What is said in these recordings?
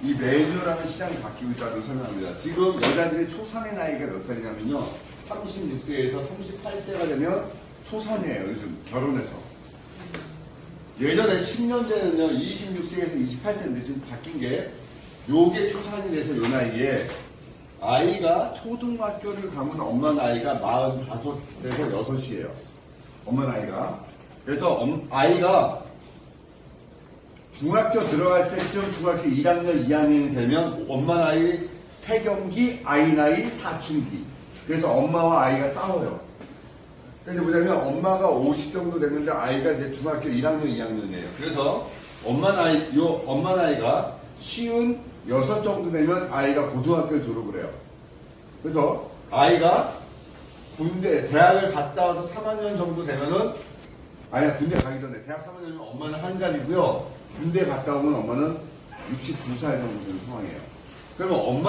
이 매뉴얼하는 시장이 바뀌고 있다고 설명합니다. 지금 여자들이 초산의 나이가 몇 살이냐면요. 36세에서 38세가 되면 초산이에요. 요즘 결혼해서. 예전에 10년 전에는요. 26세에서 28세인데 지금 바뀐 게 요게 초산이 돼서 요 나이에 아이가 초등학교를 가면 엄마 나이가 45에서 6이에요. 엄마 나이가. 그래서 아이가 중학교 들어갈 때쯤 중학교 1학년, 2학년이 되면 엄마 나이 폐경기, 아이 나이 사춘기. 그래서 엄마와 아이가 싸워요. 그래서 뭐냐면 엄마가 50 정도 됐는데 아이가 이제 중학교 1학년, 2학년이에요. 그래서 엄마 나이가 56 정도 되면 아이가 고등학교를 졸업을 해요. 그래서 아이가 대학을 갔다 와서 3학년 정도 되면은 군대 가기 전에 대학 3학년이면 엄마는 한갑이고요. 군대 갔다 오면 엄마는 62살 정도 되는 상황이에요. 그러면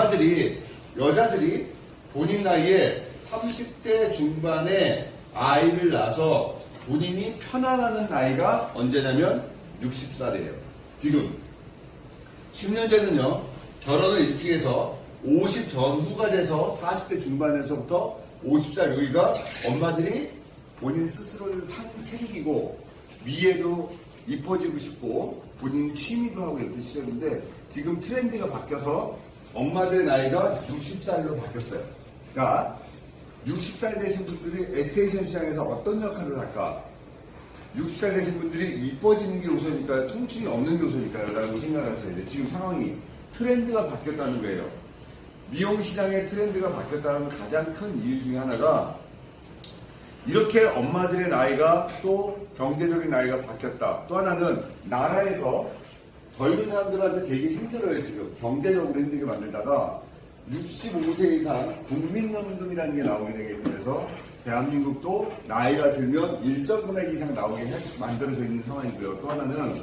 여자들이 본인 나이에 30대 중반에 아이를 낳아서 본인이 편안하는 나이가 언제냐면 60살이에요. 지금 10년 전에는요. 결혼을 일찍 해서 50 전후가 돼서 40대 중반에서부터 50살 여기가 엄마들이 본인 스스로를 챙기고 미에도 이뻐지고 싶고 본인 취미도 하고 이렇게 시작인데 지금 트렌드가 바뀌어서 엄마들의 나이가 60살로 바뀌었어요. 자, 60살 되신 분들이 에스테이션 시장에서 어떤 역할을 할까? 60살 되신 분들이 이뻐지는 게 우선일까요? 통증이 없는 게 우선일까요? 라고 생각하셔야 돼요. 지금 상황이 트렌드가 바뀌었다는 거예요. 미용 시장의 트렌드가 바뀌었다는 가장 큰 이유 중에 하나가 이렇게 엄마들의 나이가 또 경제적인 나이가 바뀌었다. 또 하나는 나라에서 젊은 사람들한테 되게 힘들어요. 지금 경제적으로 힘들게 만들다가 65세 이상 국민연금이라는 게 나오게 되면서 대한민국도 나이가 들면 일정 금액 이상 나오게 만들어져 있는 상황이고요. 또 하나는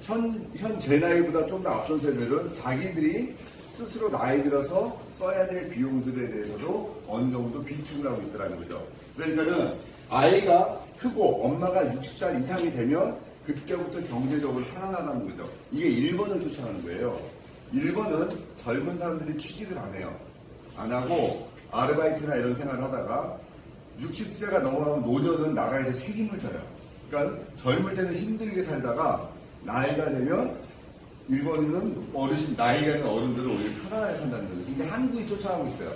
현 제 나이보다 좀 더 앞선 세대들은 자기들이 스스로 나이 들어서 써야 될 비용들에 대해서도 어느 정도 비축을 하고 있더라는 거죠. 그러니까는 아이가 크고 엄마가 60살 이상이 되면 그때부터 경제적으로 편안하다는 거죠. 이게 1번을 쫓아가는 거예요. 1번은 젊은 사람들이 취직을 안 해요. 안 하고 아르바이트나 이런 생활을 하다가 60세가 넘어가면 노년은 나라에서 책임을 져요. 그러니까 젊을 때는 힘들게 살다가 나이가 되면 1번은 어르신, 나이가 있는 어른들은 오히려 편안하게 산다는 거죠. 근데 한국이 쫓아가고 있어요.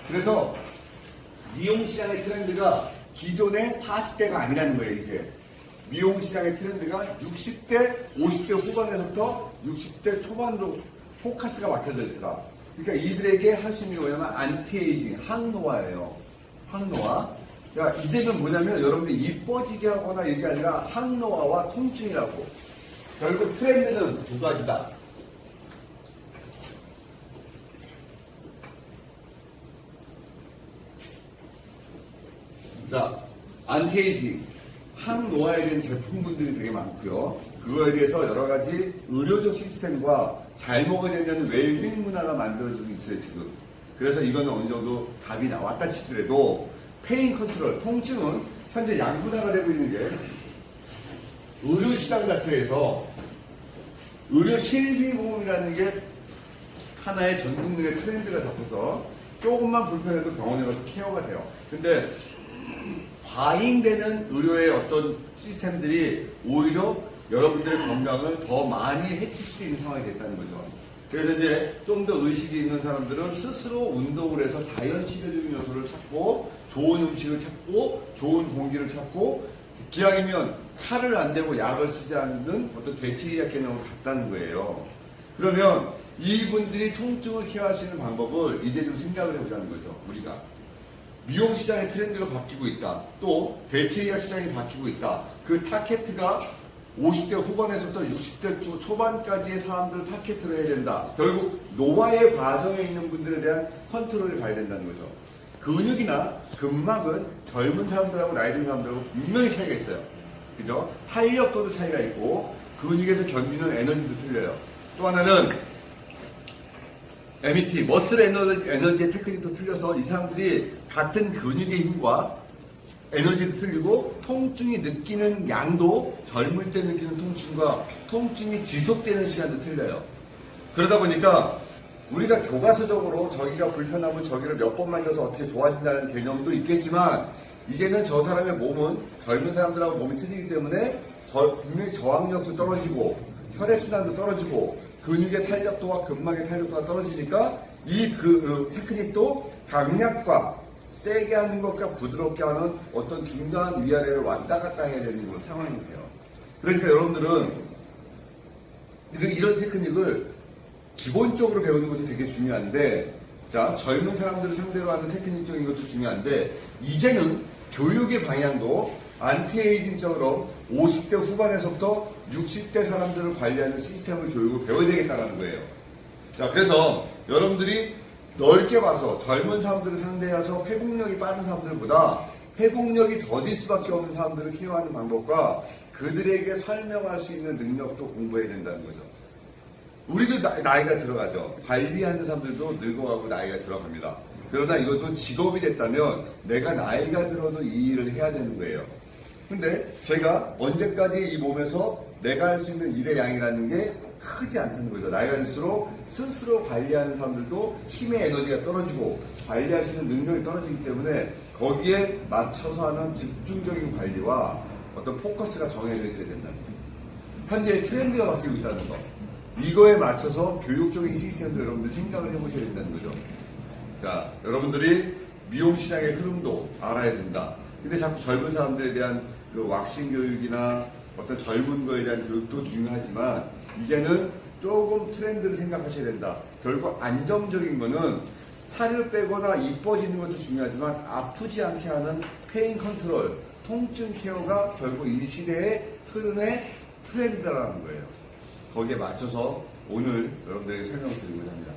그래서 미용시장의 트렌드가 기존의 40대가 아니라는 거예요, 이제. 미용시장의 트렌드가 60대, 50대 후반에서부터 60대 초반으로 포커스가 막혀져 있더라. 그러니까 이들에게 할 수 있는 게 뭐냐면 안티에이징, 항노화예요. 항노화. 그러니까 이제는 뭐냐면 여러분들이 이뻐지게 하거나 이게 아니라 항노화와 통증이라고. 결국 트렌드는 두 가지다. 자, 안티에이징, 항노화에 대한 제품군들이 되게 많고요. 그거에 대해서 여러 가지 의료적 시스템과 잘 먹어야 된다는 웰빙 문화가 만들어지고 있어요, 지금. 그래서 이거는 어느 정도 답이 나왔다 치더라도 페인 컨트롤, 통증은 현재 양분화가 되고 있는 게 의료시장 자체에서 의료 실비보험이라는 게 하나의 전 국민의 트렌드가 잡혀서 조금만 불편해도 병원에 가서 케어가 돼요. 근데 과잉되는 의료의 어떤 시스템들이 오히려 여러분들의 건강을 더 많이 해칠 수도 있는 상황이 됐다는 거죠. 그래서 이제 좀 더 의식이 있는 사람들은 스스로 운동을 해서 자연 치료적인 요소를 찾고 좋은 음식을 찾고 좋은 공기를 찾고 기왕이면 칼을 안 대고 약을 쓰지 않는 어떤 대체의학 개념을 갖다는 거예요. 그러면 이분들이 통증을 케어할 수 있는 방법을 이제 좀 생각을 해보자는 거죠. 우리가. 미용 시장의 트렌드가 바뀌고 있다. 또 대체의학 시장이 바뀌고 있다. 그 타겟가 50대 후반에서부터 60대 초반까지의 사람들을 타겟으로 해야 된다. 결국 노화의 과정에 있는 분들에 대한 컨트롤을 가야 된다는 거죠. 근육이나 근막은 젊은 사람들하고 나이 든 사람들하고 분명히 차이가 있어요. 그죠? 탄력도도 차이가 있고 근육에서 견디는 에너지도 틀려요. 또 하나는 MET, 머슬 에너지의 테크닉도 틀려서 이 사람들이 같은 근육의 힘과 에너지도 틀리고 통증이 느끼는 양도 젊을 때 느끼는 통증과 통증이 지속되는 시간도 틀려요. 그러다 보니까 우리가 교과서적으로 저기가 불편하면 저기를 몇 번 만져서 어떻게 좋아진다는 개념도 있겠지만 이제는 저 사람의 몸은 젊은 사람들하고 몸이 틀리기 때문에 분명히 저항력도 떨어지고 혈액순환도 떨어지고 근육의 탄력도와 근막의 탄력도가 떨어지니까 이 테크닉도 강약과 세게 하는 것과 부드럽게 하는 어떤 중간 위아래를 왔다 갔다 해야 되는 그런 상황이 돼요. 그러니까 여러분들은 이런 테크닉을 기본적으로 배우는 것도 되게 중요한데, 자, 젊은 사람들을 상대로 하는 테크닉적인 것도 중요한데, 이제는 교육의 방향도 안티에이징처럼 50대 후반에서부터 60대 사람들을 관리하는 시스템을 교육을 배워야 되겠다는 거예요. 자, 그래서 여러분들이 넓게 봐서 젊은 사람들을 상대해서 회복력이 빠른 사람들보다 회복력이 더딜 수밖에 없는 사람들을 케어하는 방법과 그들에게 설명할 수 있는 능력도 공부해야 된다는 거죠. 우리도 나이가 들어가죠. 관리하는 사람들도 늙어가고 나이가 들어갑니다. 그러나 이것도 직업이 됐다면 내가 나이가 들어도 이 일을 해야 되는 거예요. 근데 제가 언제까지 이 몸에서 내가 할 수 있는 일의 양이라는 게 크지 않다는 거죠. 나이가 들수록 스스로 관리하는 사람들도 힘의 에너지가 떨어지고 관리할 수 있는 능력이 떨어지기 때문에 거기에 맞춰서 하는 집중적인 관리와 어떤 포커스가 정해져 있어야 된다는 거예요. 현재 트렌드가 바뀌고 있다는 거. 이거에 맞춰서 교육적인 시스템도 여러분들 생각을 해보셔야 된다는 거죠. 자, 여러분들이 미용 시장의 흐름도 알아야 된다. 근데 자꾸 젊은 사람들에 대한 그 왁싱 교육이나 어떤 젊은 거에 대한 교육도 중요하지만 이제는 조금 트렌드를 생각하셔야 된다. 결국 안정적인 거는 살을 빼거나 이뻐지는 것도 중요하지만 아프지 않게 하는 페인 컨트롤, 통증 케어가 결국 이 시대의 흐름의 트렌드라는 거예요. 거기에 맞춰서 오늘 여러분들에게 설명을 드리고자 합니다.